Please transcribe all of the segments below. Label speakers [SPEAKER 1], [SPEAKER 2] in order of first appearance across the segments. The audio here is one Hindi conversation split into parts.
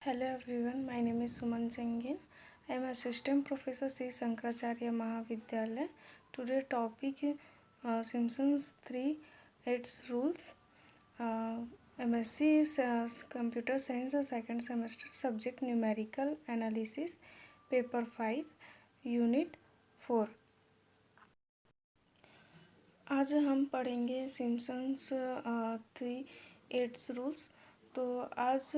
[SPEAKER 1] Hello everyone, my name is Suman Singhin. I am Assistant Professor C. Shankaracharya Mahavidyalaya. Today topic Simpsons 3 its rules. MSc is Computer Science second semester subject Numerical Analysis paper 5 Unit 4. आज हम पढ़ेंगे सिम्पसन्स 3 एट्स रूल्स। तो आज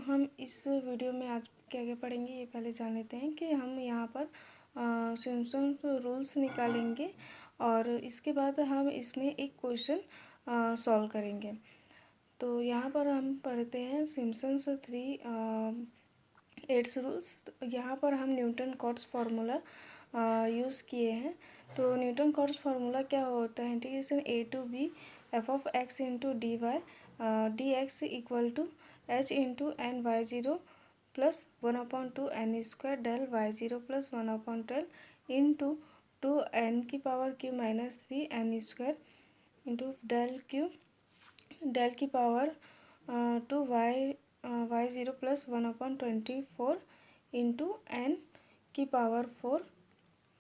[SPEAKER 1] हम इस वीडियो में आज क्या क्या पढ़ेंगे ये पहले जान लेते हैं कि हम यहाँ पर सिम्पसन्स रूल्स निकालेंगे और इसके बाद हम इसमें एक क्वेश्चन सॉल्व करेंगे। तो यहाँ पर हम पढ़ते हैं सिम्पसन्स 3 एट्स रूल्स। तो यहाँ पर हम न्यूटन कॉट्स फार्मूला यूज़ किए हैं। तो न्यूटन कॉट्स फार्मूला क्या होता है, integration a to b f of x into dy dx equal to h into N Y zero plus 1/2 n square del Y zero plus 1/12 into 2 n की power q minus 3 n square into del की power 2 Y zero plus 1/24 into n की power 4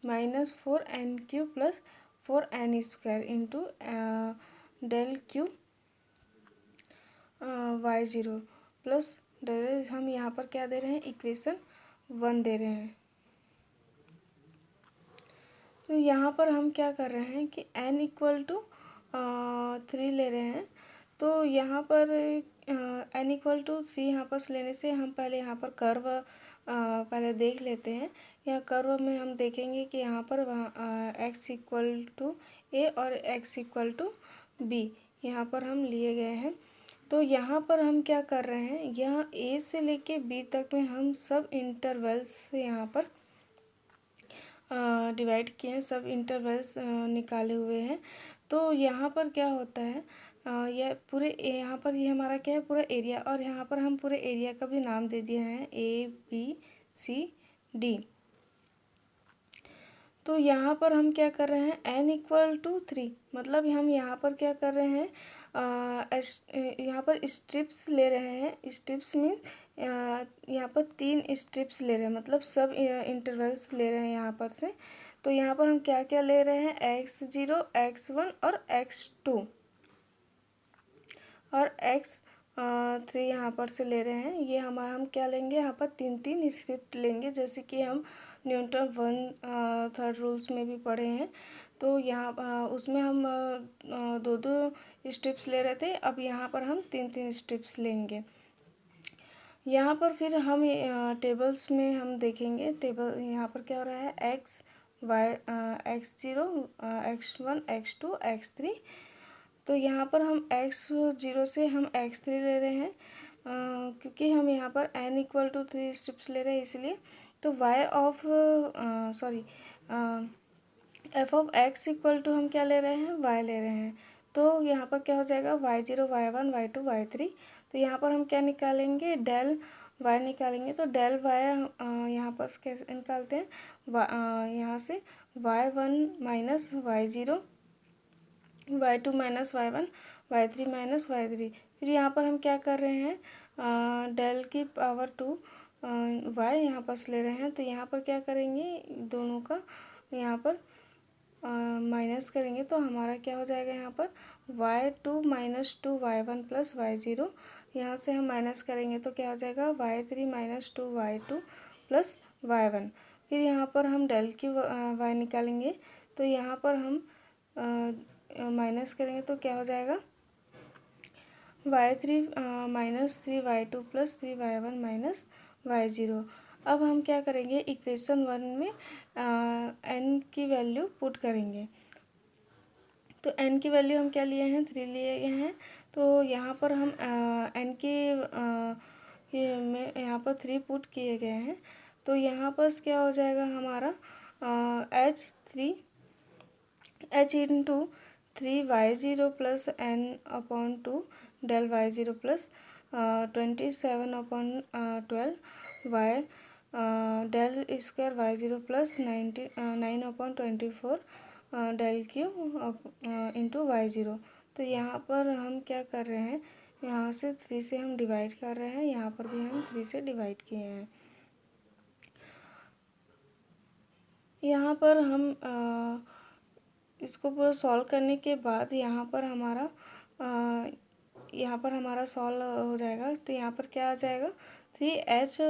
[SPEAKER 1] minus 4 n Q plus 4 n square into del Q Y zero plus del, हम यहाँ पर क्या दे रहे हैं, इक्वेशन 1 दे रहे हैं। तो यहाँ पर हम क्या कर रहे हैं कि n इक्वल टू 3 ले रहे हैं। तो यहाँ पर n इक्वल टू 3 यहाँ पर लेने से हम पहले यहाँ पर कर्व पहले देख लेते हैं। यहाँ कर्व में हम देखेंगे कि यहाँ पर x इक्वल टू a और x इक्वल टू b यहाँ पर हम लिए गए हैं। तो यहाँ पर हम क्या कर रहे हैं, यहाँ a से लेके b तक में हम सब इंटरवल्स से यहाँ पर डिवाइड किए हैं, सब इंटरवल्स निकाले हुए हैं। तो यहाँ पर क्या होता है, यह पूरे यहाँ पर ये हमारा क्या है, पूरा एरिया, और यहाँ पर हम पूरे एरिया का भी नाम दे दिए हैं ABCD। तो यहाँ पर हम क्या कर रहे हैं, n इक्वल टू 3, मतलब हम यहाँ पर क्या कर रहे हैं, यहाँ पर स्ट्रिप्स ले रहे हैं। स्ट्रिप्स मीन्स यहाँ पर 3 स्ट्रिप्स ले रहे हैं, मतलब सब इंटरवल्स ले रहे हैं यहाँ पर से। तो यहाँ पर हम क्या क्या ले रहे हैं, x0 x1 और x2 और x3 यहाँ पर से ले रहे हैं। ये हमारा हम क्या लेंगे, यहाँ पर 3 स्ट्रिप लेंगे, जैसे कि हम न्यूटन 1/3 रूल्स में भी पढ़े हैं। तो यहाँ उसमें हम 2 स्ट्रिप्स ले रहे थे, अब यहाँ पर हम 3 स्ट्रिप्स लेंगे। यहाँ पर फिर हम टेबल्स में हम देखेंगे, टेबल यहाँ पर क्या हो रहा है, x0 x1 x2 x3। तो यहाँ पर हम x0 से हम x3 ले रहे हैं, क्योंकि हम यहाँ पर n इक्वल टू 3 स्ट्रिप्स ले रहे हैं इसलिए। तो f of x equal to हम क्या ले रहे हैं, y ले रहे हैं। तो यहाँ पर क्या हो जाएगा, y0 y1 y2 y3। तो यहाँ पर हम क्या निकालेंगे, डेल y निकालेंगे। तो डेल y यहाँ पर कैसे निकालते हैं, यहाँ से y1 minus y0 y2 minus y1 y3 minus y3। फिर यहाँ पर हम क्या कर रहे हैं, डेल की पावर 2 y यहाँ पर ले रहे हैं। तो यहाँ पर क्या करेंगे, दोनों का यहाँ पर माइनस करेंगे। तो हमारा क्या हो जाएगा, यहाँ पर y2 minus 2 y1 plus y0, यहाँ से हम माइनस करेंगे तो क्या हो जाएगा, y3 minus 2 y2 plus y1। फिर यहाँ पर हम डेल की y निकालेंगे। तो यहाँ पर हम माइनस करेंगे तो क्या हो जाएगा, y3 minus 3 y2 plus 3 y1 minus y0। अब हम क्या करेंगे, इक्वेशन 1 में n की वैल्यू पुट करेंगे। तो n की वैल्यू हम क्या लिए हैं, 3 लिए गए हैं। तो यहाँ पर हम n के में यहाँ पर 3 पुट किए गए हैं। तो यहाँ पर क्या हो जाएगा हमारा, h into 3y0 plus n/2 del y0 plus 27/12 y del square y0 plus 9/24 del cube into y0। तो यहाँ पर हम क्या कर रहे हैं, यहाँ से 3 से हम डिवाइड कर रहे हैं, यहाँ पर भी हम 3 से डिवाइड किए हैं। यहाँ पर हम इसको पूरा सॉल्व करने के बाद यहाँ पर हमारा सॉल्व हो जाएगा। तो यहाँ पर क्या आ जाएगा, 3h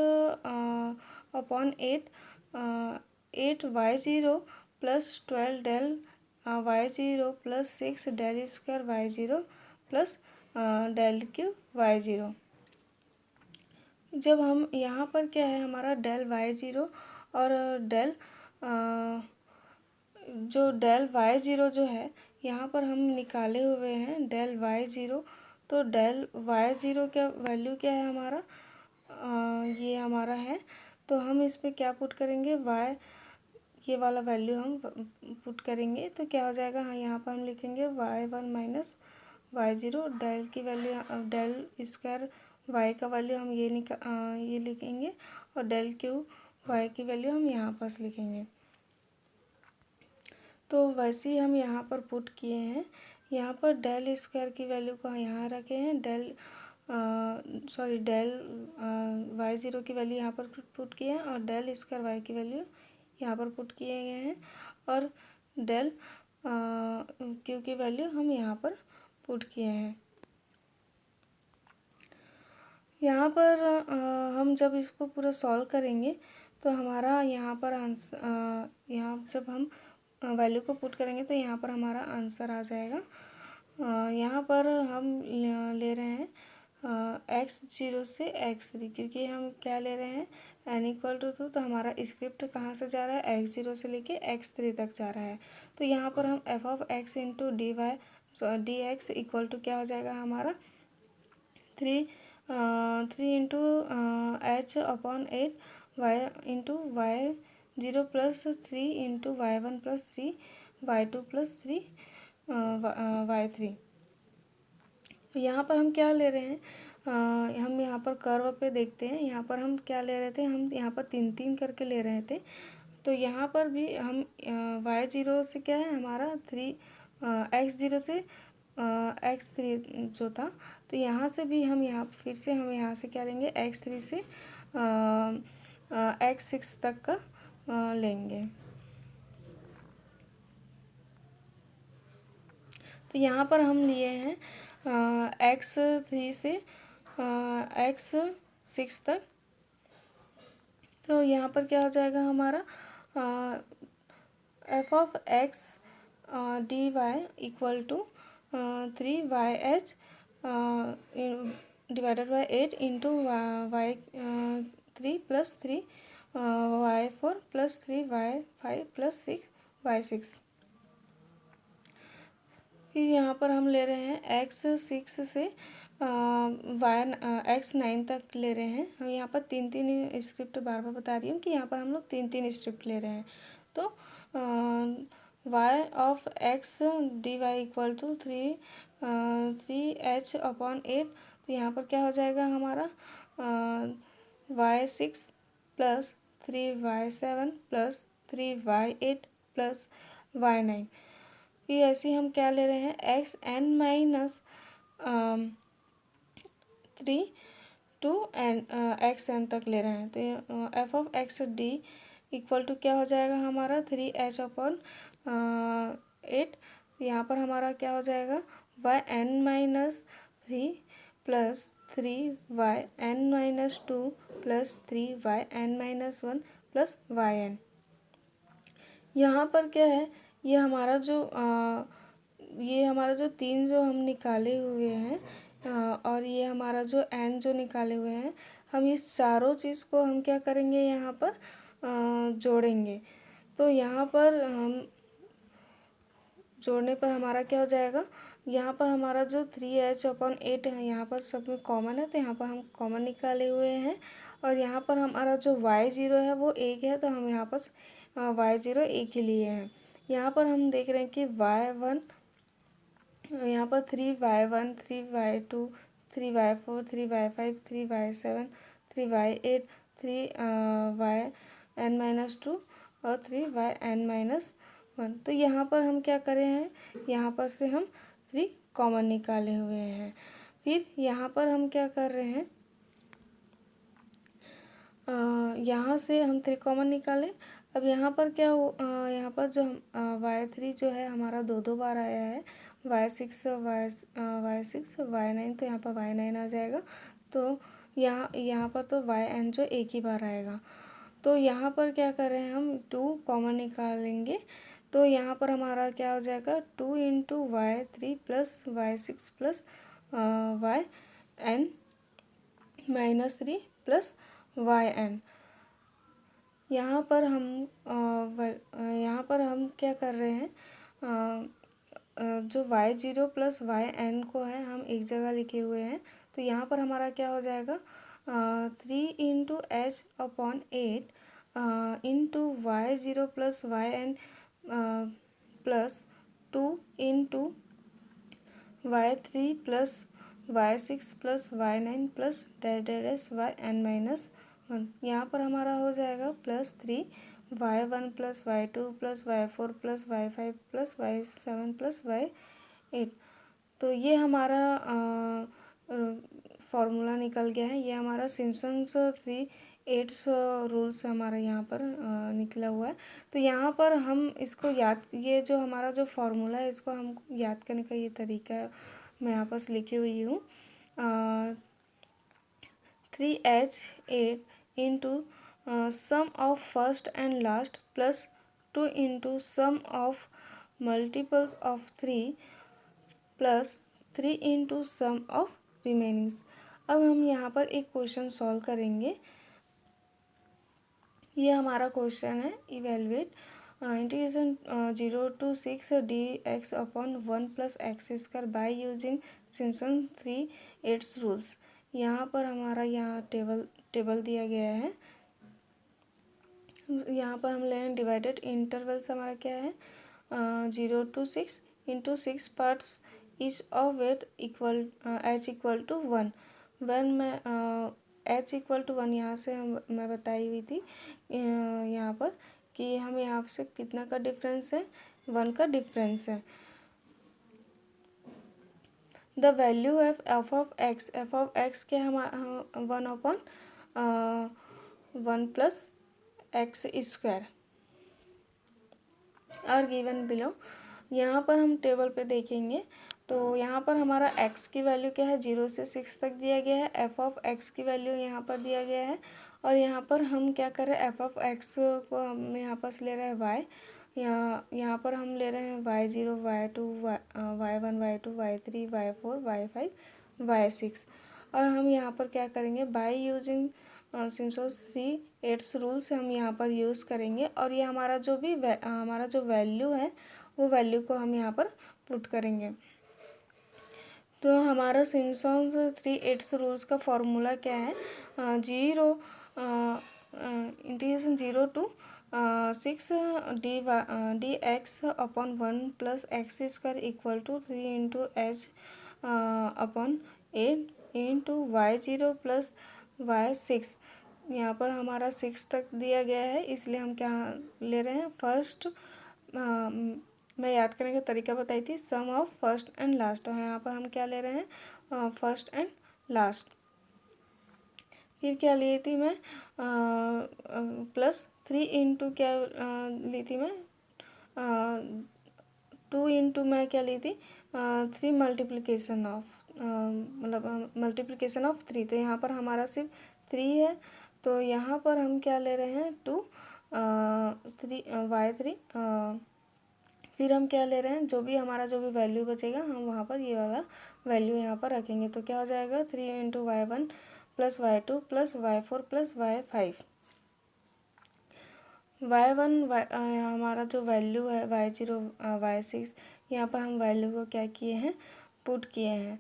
[SPEAKER 1] upon 8y0 plus 12 del y0 plus 6 del square y0 plus del cube y0। जब हम यहाँ पर क्या है, हमारा डेल y0 और डेल डेल y0 जो है यहाँ पर हम निकाले हुए हैं डेल y0। तो डेल y0 क्या वैल्यू क्या है हमारा, ये हमारा है। तो हम इस पर क्या पुट करेंगे, ये वाला वैल्यू हम पुट करेंगे। तो क्या हो जाएगा, हाँ यहाँ पर हम लिखेंगे y1 माइनस y0, डेल की वैल्यू डेल स्क्वायर y का वैल्यू हम ये लिखेंगे और डेल क्यू y की वैल्यू हम यहाँ पास लिखेंगे। तो वैसे ही हम यहाँ पर पुट किए हैं। यहाँ पर डेल स्क्वायर की वैल्यू को यहाँ रखे हैं, डेल y0 की वैल्यू यहाँ पर पुट किए हैं और डेल स्क्वायर y की वैल्यू यहाँ पर पुट किए गए हैं और डेल क्यू की वैल्यू हम यहाँ पर पुट किए हैं। यहाँ पर हम जब इसको पूरा सॉल्व करेंगे तो हमारा यहाँ पर यहाँ जब हम वैल्यू को पुट करेंगे तो यहाँ पर हमारा आंसर आ जाएगा। यहाँ पर हम ले रहे हैं x0 से x3, क्योंकि हम क्या ले रहे हैं n=2। तो हमारा स्क्रिप्ट कहाँ से जा रहा है, x0 से लेके x3 तक जा रहा है। तो यहाँ पर हम f(x) into dx equal to क्या हो जाएगा हमारा 3 into h upon 8 y into y0 plus 3 into y1 plus 3 y2 plus 3 y3। तो यहाँ पर हम क्या ले रहे हैं, हम यहाँ पर कर्व पे देखते हैं। यहाँ पर हम क्या ले रहे थे, हम यहाँ पर 3 करके ले रहे थे। तो यहाँ पर भी हम y0 से क्या है हमारा x0 से x3 जो था, तो यहाँ से भी हम फिर से हम यहाँ से क्या लेंगे, x3 से x6 तक का लेंगे। तो यहाँ पर हम लिए हैं x3 से x6 तक। तो यहाँ पर क्या हो जाएगा हमारा f(x) dy equal to 3yh divided by 8 into y3 plus 3 y4 plus 3 y5 plus 6 y6। फिर यहाँ पर हम ले रहे हैं x6 से x9 तक ले रहे हैं। हम यहाँ पर 3 स्क्रिप्ट बार बार बता रही हूँ कि यहाँ पर हम लोग 3 स्क्रिप्ट ले रहे हैं। तो y(x) dy equal to 3h upon 8। तो यहाँ पर क्या हो जाएगा हमारा y6 plus 3y7 plus 3y8 plus y9। फिर ऐसे ही हम क्या ले रहे हैं xn माइनस 3 टू xn तक ले रहे हैं। तो f(x) d इक्वल टू क्या हो जाएगा हमारा 3h अपॉन 8। यहाँ पर हमारा क्या हो जाएगा yn minus 3 plus 3yn minus 2 plus 3yn minus 1 plus yn। यहाँ पर क्या है, ये हमारा जो 3 जो हम निकाले हुए हैं और ये हमारा जो n जो निकाले हुए हैं, हम इस चारों चीज़ को हम क्या करेंगे यहाँ पर जोड़ेंगे। तो यहाँ पर हम जोड़ने पर हमारा क्या हो जाएगा, यहाँ पर हमारा जो 3h अपॉन 8 है यहाँ पर सब में कॉमन है, तो यहाँ पर हम कॉमन निकाले हुए हैं। और यहाँ पर हमारा जो y0 है वो 1 है, तो हम यहाँ पर y0 1 ही लिए हैं। यहाँ पर हम देख रहे हैं कि y1 यहाँ पर 3y1 3y2 3y4 3y5 3y7 3y8 3yn minus 2 और 3yn माइनस 1। तो यहाँ पर हम क्या करे हैं, यहाँ पर से हम 3 कॉमन निकाले हुए हैं। फिर यहाँ पर हम क्या कर रहे हैं, यहाँ से हम 3 कॉमन निकालें। अब यहाँ पर क्या हो, यहाँ पर जो हम y3 जो है हमारा 2 बार आया है, y6 y6 y9, तो यहाँ पर y9 आ जाएगा। तो यहाँ पर तो yn जो एक ही बार आएगा। तो यहाँ पर क्या कर रहे हैं, हम 2 कॉमन निकालेंगे। तो यहाँ पर हमारा क्या हो जाएगा, 2 into y3 plus y6 plus yn minus 3 plus yn। यहाँ पर हम क्या कर रहे हैं, जो y0 प्लस yn को है हम एक जगह लिखे हुए हैं। तो यहाँ पर हमारा क्या हो जाएगा, 3 into h upon 8 into y0 plus yn plus 2 into y3 plus y6 plus y9 plus dash yn minus 1। यहाँ पर हमारा हो जाएगा plus 3 y1 plus y2 plus y4 plus y5 plus y7 plus y8। तो ये हमारा फॉर्मूला निकल गया है। ये हमारा सिम्पसन्स 3/8 रूल्स हमारा यहाँ पर निकला हुआ है। तो यहाँ पर हम इसको याद, ये जो हमारा जो फॉर्मूला है इसको हम याद करने का ये तरीका मैं यहाँ पर लिखी हुई हूँ। 3h8 into sum of first and last plus 2 into sum of multiples of 3 plus 3 into sum of remainings. अब हम यहाँ पर एक क्वेश्चन सॉल्व करेंगे। ये हमारा क्वेश्चन है, evaluate integration 0 to 6 dx upon 1 plus x square by using Simpson 3/8 rules. यहाँ पर हमारा यहाँ टेबल दिया गया है। यहाँ पर हम ले रहे हैं डिवाइडेड इंटरवल्स, हमारा क्या है 0 to 6 into 6 parts each of weight equal h equal to 1। One में h इक्वल टू 1 यहाँ से मैं बताई हुई थी यहाँ पर कि हम यहाँ से कितना का डिफरेंस है, 1 का डिफरेंस है। The value F of x क्या हम 1 अपॉन 1 प्लस एक्स स्क्वायर और गिवन बिलो। यहाँ पर हम टेबल पे देखेंगे तो यहाँ पर हमारा x की वैल्यू क्या है, 0 से 6 तक दिया गया है। एफ ऑफ x की वैल्यू यहाँ पर दिया गया है और यहाँ पर हम क्या कर रहे हैं, एफ ऑफ x को हम यहाँ पर ले रहे हैं y, यहाँ पर हम ले रहे हैं y0 y2 y1 y2 y3 y4 y5 y6। और हम यहाँ पर क्या करेंगे, बाय यूजिंग सिम्पसन्स 3/8 रूल से हम यहाँ पर यूज़ करेंगे और ये हमारा जो भी हमारा जो वैल्यू है वो वैल्यू को हम यहाँ पर पुट करेंगे। तो हमारा सिम्पसन्स 3/8 रूल्स का फॉर्मूला क्या है, 0 integration 0 to 6 d x upon 1 plus x square equal to 3 into h upon 8 into y0 plus y6। यहाँ पर हमारा 6 तक दिया गया है, इसलिए हम क्या ले रहे हैं, फर्स्ट मैं याद करने का तरीका बताई थी, सम ऑफ फर्स्ट एंड लास्ट। तो यहाँ पर हम क्या ले रहे हैं, फर्स्ट एंड लास्ट। फिर क्या ली थी मैं, प्लस 3 इंटू क्या ली थी मैं, 2 इंटू मैं क्या ली थी, 3 मल्टीप्लिकेशन ऑफ मतलब मल्टीप्लिकेशन ऑफ 3। तो यहाँ पर हमारा सिर्फ 3 है, तो यहाँ पर हम क्या ले रहे हैं, 2 3 y3। फिर हम क्या ले रहे हैं, जो भी हमारा जो भी वैल्यू बचेगा हम वहाँ पर ये वाला वैल्यू यहाँ पर रखेंगे। तो क्या हो जाएगा, 3 into y1 plus y2 plus y4 plus y5। y1 हमारा जो वैल्यू है y0 y6, यहाँ पर हम वैल्यू को क्या किए हैं, पुट किए हैं।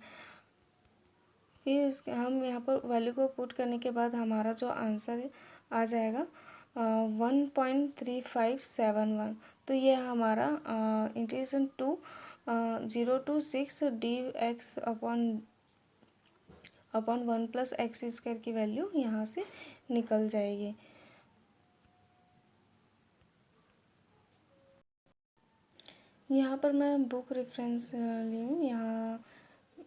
[SPEAKER 1] फिर इसके हम यहाँ पर वैल्यू को पुट करने के बाद हमारा जो आंसर आ जाएगा 1.3571। तो ये हमारा integration 0 to 6 d x upon 1 plus x square की वैल्यू यहाँ से निकल जाएगी। यहाँ पर मैं बुक रेफरेंस ली हूँ, यहाँ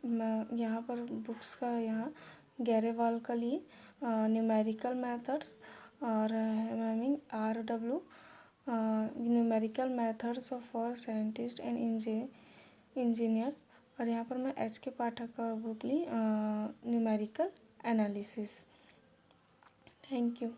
[SPEAKER 1] यहाँ पर बुक्स का यहाँ गैरेवाल का लिए न्यूमेरिकल मेथड्स और Hamming RW numerical methods for scientist and engineers. और यहाँ पर मैं HK पाठक का बुक ली न्यूमेरिकल एनालिसिस। Thank you.